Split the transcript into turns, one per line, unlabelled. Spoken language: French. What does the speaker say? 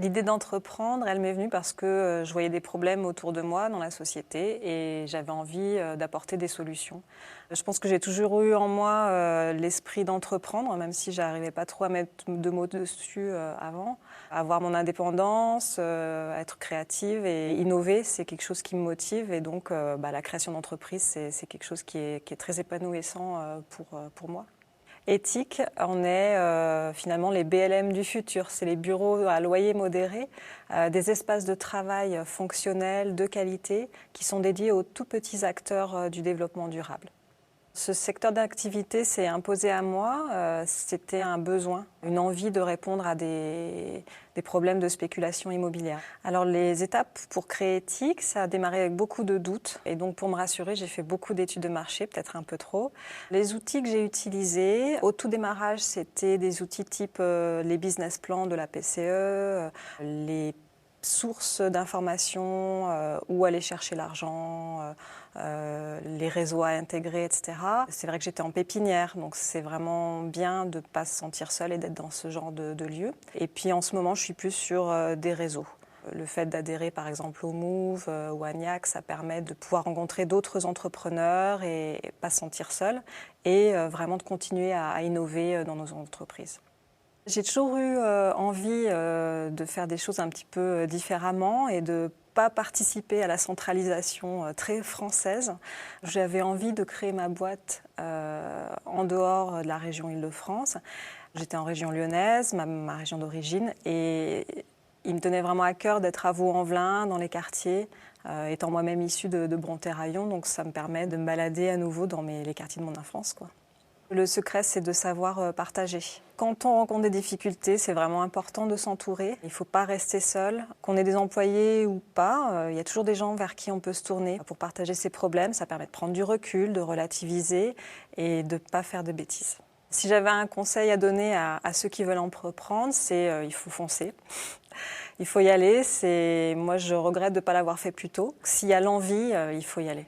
L'idée d'entreprendre, elle m'est venue parce que je voyais des problèmes autour de moi dans la société et j'avais envie d'apporter des solutions. Je pense que j'ai toujours eu en moi l'esprit d'entreprendre, même si j'arrivais pas trop à mettre de mots dessus avant. Avoir mon indépendance, être créative et innover, c'est quelque chose qui me motive et donc la création d'entreprise, c'est quelque chose qui est très épanouissant pour moi. Éthique, on est finalement les BLM du futur. C'est les bureaux à loyer modéré, des espaces de travail fonctionnels, de qualité, qui sont dédiés aux tout petits acteurs du développement durable. Ce secteur d'activité s'est imposé à moi, c'était un besoin, une envie de répondre à des problèmes de spéculation immobilière. Alors les étapes pour créer Éthique, ça a démarré avec beaucoup de doutes et donc pour me rassurer, j'ai fait beaucoup d'études de marché, peut-être un peu trop. Les outils que j'ai utilisés, au tout démarrage, c'était des outils type les business plans de la PCE, les sources d'informations, où aller chercher l'argent, les réseaux à intégrer, etc. C'est vrai que j'étais en pépinière, donc c'est vraiment bien de ne pas se sentir seule et d'être dans ce genre de lieu. Et puis en ce moment, je suis plus sur des réseaux. Le fait d'adhérer par exemple au Move ou à NIAC, ça permet de pouvoir rencontrer d'autres entrepreneurs et pas se sentir seule et vraiment de continuer à innover dans nos entreprises. J'ai toujours eu envie de faire des choses un petit peu différemment et de pas participer à la centralisation très française. J'avais envie de créer ma boîte en dehors de la région Île-de-France. J'étais en région lyonnaise, ma région d'origine, et il me tenait vraiment à cœur d'être à Vaux-en-Velin, dans les quartiers, étant moi-même issue de Bronterraillon, donc ça me permet de me balader à nouveau dans les quartiers de mon enfance, quoi. Le secret, c'est de savoir partager. Quand on rencontre des difficultés, c'est vraiment important de s'entourer. Il ne faut pas rester seul. Qu'on ait des employés ou pas, il y a toujours des gens vers qui on peut se tourner pour partager ses problèmes. Ça permet de prendre du recul, de relativiser et de ne pas faire de bêtises. Si j'avais un conseil à donner à ceux qui veulent entreprendre, c'est il faut foncer. Il faut y aller. Moi, je regrette de ne pas l'avoir fait plus tôt. S'il y a l'envie, il faut y aller.